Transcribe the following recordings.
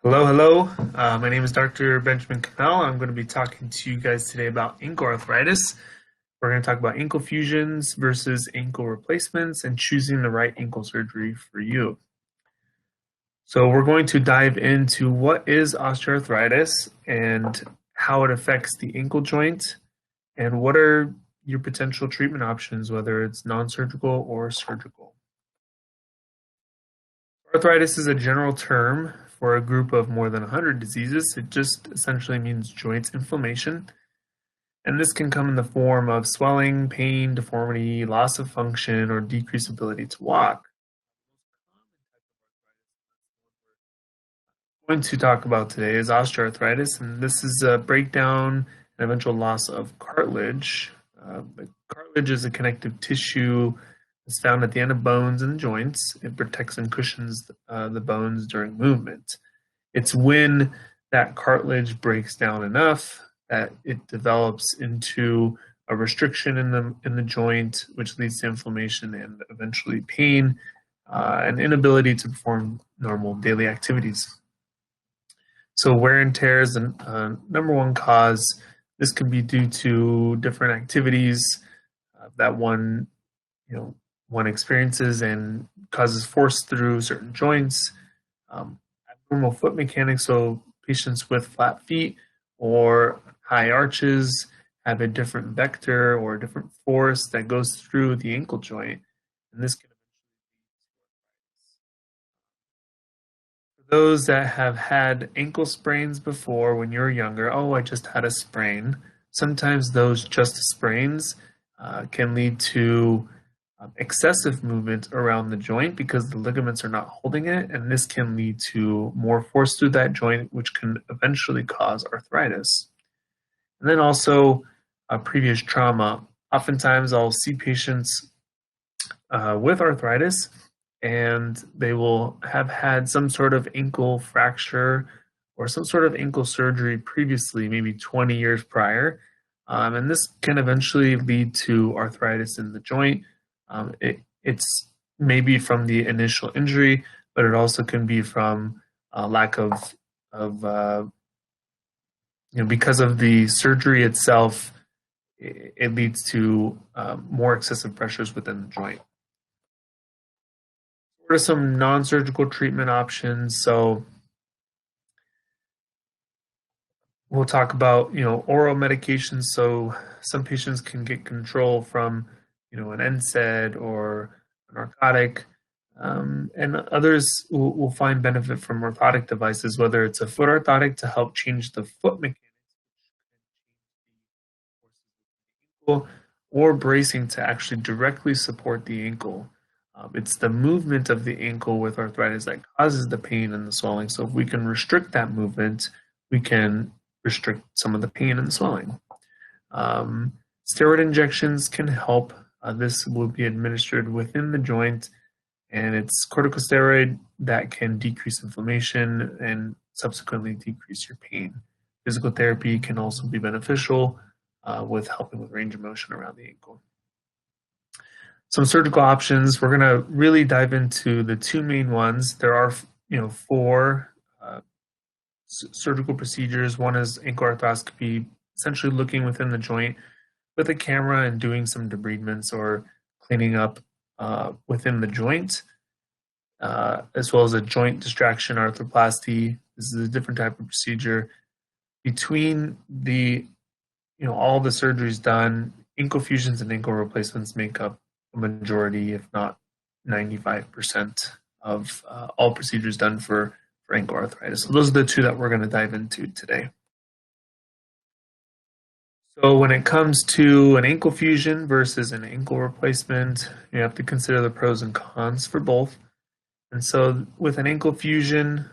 Hello, hello. My name is Dr. Benjamin Kamel. I'm going to be talking to you guys today about ankle arthritis. We're going to talk about ankle fusions versus ankle replacements and choosing the right ankle surgery for you. So we're going to dive into what is osteoarthritis and how it affects the ankle joint and what are your potential treatment options, whether it's non-surgical or surgical. Arthritis is a general term for a group of more than 100 diseases. It just essentially means joint inflammation. And this can come in the form of swelling, pain, deformity, loss of function, or decreased ability to walk. What I'm going to talk about today is osteoarthritis, and this is a breakdown and eventual loss of cartilage. The cartilage is a connective tissue that's found at the end of bones and joints. It protects and cushions the bones during movement. It's when that cartilage breaks down enough that it develops into a restriction in the joint, which leads to inflammation and eventually pain and inability to perform normal daily activities. So wear and tear is the number one cause. This can be due to different activities that one experiences and causes force through certain joints. Abnormal foot mechanics, so patients with flat feet or high arches have a different vector or a different force that goes through the ankle joint, and this can for those that have had ankle sprains before when you were younger. Oh, I just had a sprain. Sometimes those just sprains can lead to excessive movement around the joint because the ligaments are not holding it, and this can lead to more force through that joint, which can eventually cause arthritis. And then also previous trauma. Oftentimes I'll see patients with arthritis and they will have had some sort of ankle fracture or some sort of ankle surgery previously, maybe 20 years prior. And this can eventually lead to arthritis in the joint. It's maybe from the initial injury, but it also can be from lack of because of the surgery itself. It leads to more excessive pressures within the joint. What are some non-surgical treatment options? So we'll talk about oral medications. So some patients can get control from an NSAID or a narcotic, and others will find benefit from orthotic devices, whether it's a foot orthotic to help change the foot mechanics or bracing to actually directly support the ankle. It's the movement of the ankle with arthritis that causes the pain and the swelling. So if we can restrict that movement, we can restrict some of the pain and swelling. Steroid injections can help. This will be administered within the joint, and it's corticosteroid that can decrease inflammation and subsequently decrease your pain. Physical therapy can also be beneficial with helping with range of motion around the ankle. Some surgical options. We're going to really dive into the two main ones. There are, four surgical procedures. One is ankle arthroscopy, essentially looking within the joint with a camera and doing some debridements or cleaning up within the joint, as well as a joint distraction arthroplasty. This is a different type of procedure. Between all the surgeries done, ankle fusions and ankle replacements make up a majority, if not 95% of all procedures done for ankle arthritis. So those are the two that we're going to dive into today. So when it comes to an ankle fusion versus an ankle replacement, you have to consider the pros and cons for both. And so with an ankle fusion,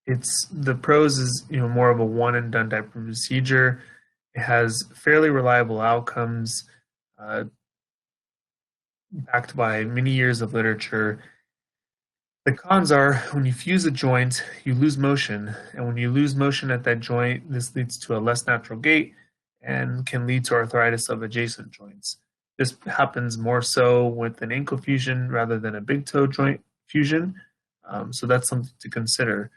it's the pros is more of a one and done type of procedure. It has fairly reliable outcomes, backed by many years of literature. The cons are when you fuse a joint, you lose motion, and when you lose motion at that joint, this leads to a less natural gait and can lead to arthritis of adjacent joints. This happens more so with an ankle fusion rather than a big toe joint fusion. So that's something to consider.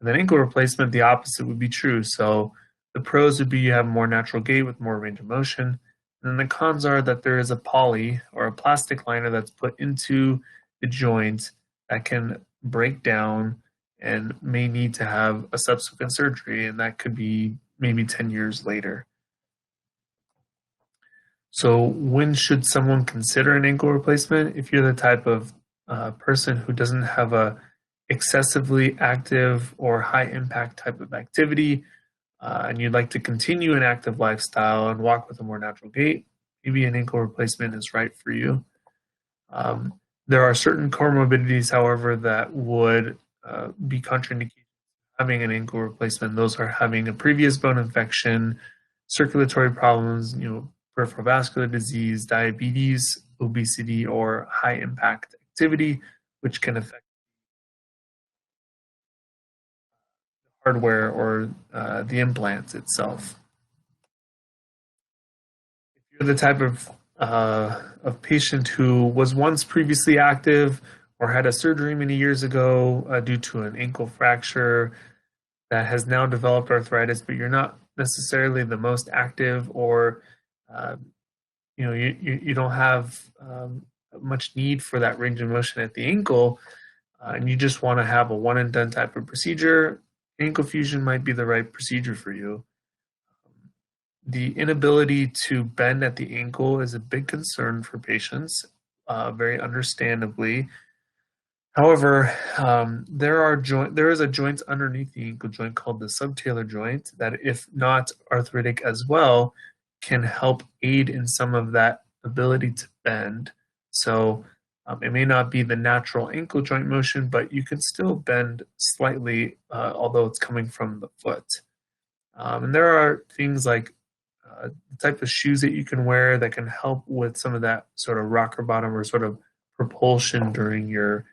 And then ankle replacement, the opposite would be true. So the pros would be you have more natural gait with more range of motion. And then the cons are that there is a poly or a plastic liner that's put into the joint that can break down and may need to have a subsequent surgery, and that could be maybe 10 years later. So, when should someone consider an ankle replacement? If you're the type of person who doesn't have a excessively active or high impact type of activity, and you'd like to continue an active lifestyle and walk with a more natural gait, maybe an ankle replacement is right for you. Um, there are certain comorbidities, however, that would be contraindicated having an ankle replacement. Those are having a previous bone infection, circulatory problems, peripheral vascular disease, diabetes, obesity, or high impact activity, which can affect hardware or the implant itself. If you're the type of patient who was once previously active or had a surgery many years ago due to an ankle fracture that has now developed arthritis, but you're not necessarily the most active, or uh, you don't have much need for that range of motion at the ankle, and you just want to have a one and done type of procedure, ankle fusion might be the right procedure for you. The inability to bend at the ankle is a big concern for patients, very understandably. However, there is a joint underneath the ankle joint called the subtalar joint that, if not arthritic as well, can help aid in some of that ability to bend. So it may not be the natural ankle joint motion, but you can still bend slightly, although it's coming from the foot. And there are things like the type of shoes that you can wear that can help with some of that sort of rocker bottom or sort of propulsion during your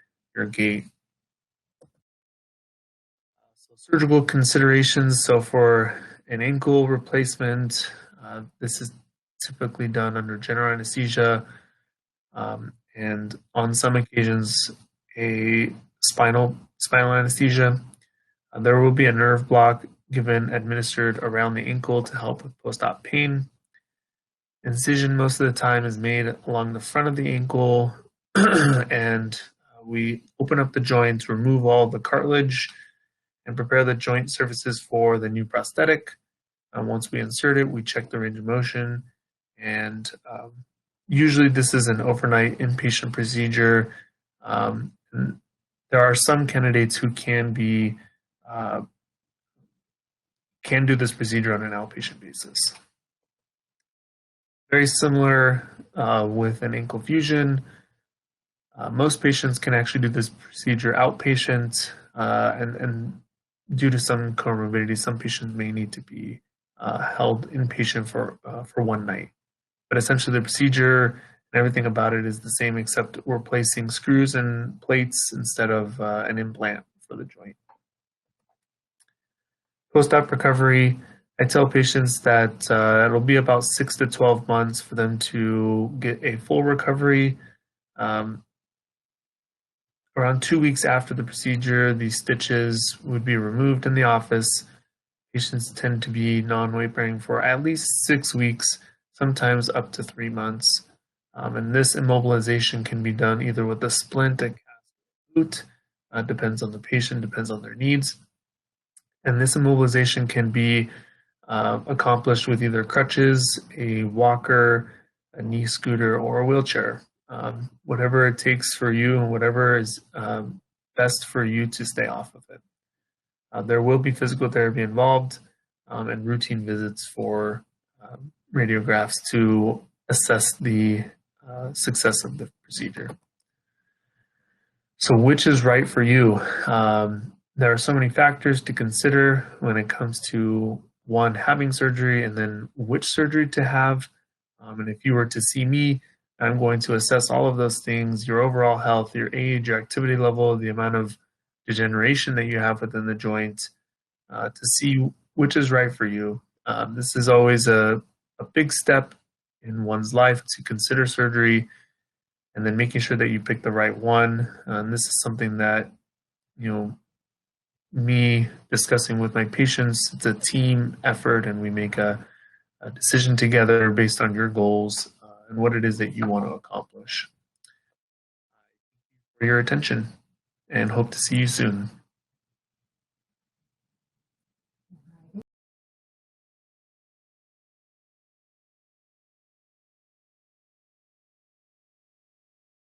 gait. So surgical considerations. So for an ankle replacement, this is typically done under general anesthesia, and on some occasions a spinal anesthesia. There will be a nerve block administered around the ankle to help with post-op pain. Incision most of the time is made along the front of the ankle, and we open up the joint, remove all the cartilage, and prepare the joint surfaces for the new prosthetic. Once we insert it, we check the range of motion, and usually this is an overnight inpatient procedure. There are some candidates who can do this procedure on an outpatient basis. Very similar with an ankle fusion. Most patients can actually do this procedure outpatient, and due to some comorbidities, some patients may need to be held inpatient for one night. But essentially, the procedure and everything about it is the same, except we're placing screws and plates instead of an implant for the joint. Post-op recovery, I tell patients that it'll be about 6 to 12 months for them to get a full recovery. Around 2 weeks after the procedure, the stitches would be removed in the office. Patients tend to be non-weight bearing for at least 6 weeks, sometimes up to 3 months. And this immobilization can be done either with a splint, a cast, boot, depends on the patient, depends on their needs. And this immobilization can be accomplished with either crutches, a walker, a knee scooter, or a wheelchair. Whatever it takes for you and whatever is best for you to stay off of it. There will be physical therapy involved, and routine visits for radiographs to assess the success of the procedure. So which is right for you? There are so many factors to consider when it comes to one, having surgery, and then which surgery to have. And if you were to see me, I'm going to assess all of those things: your overall health, your age, your activity level, the amount of degeneration that you have within the joint, to see which is right for you. This is always a big step in one's life to consider surgery, and then making sure that you pick the right one. And this is something that me discussing with my patients. It's a team effort, and we make a decision together based on your goals and what it is that you want to accomplish. For your attention, and hope to see you soon.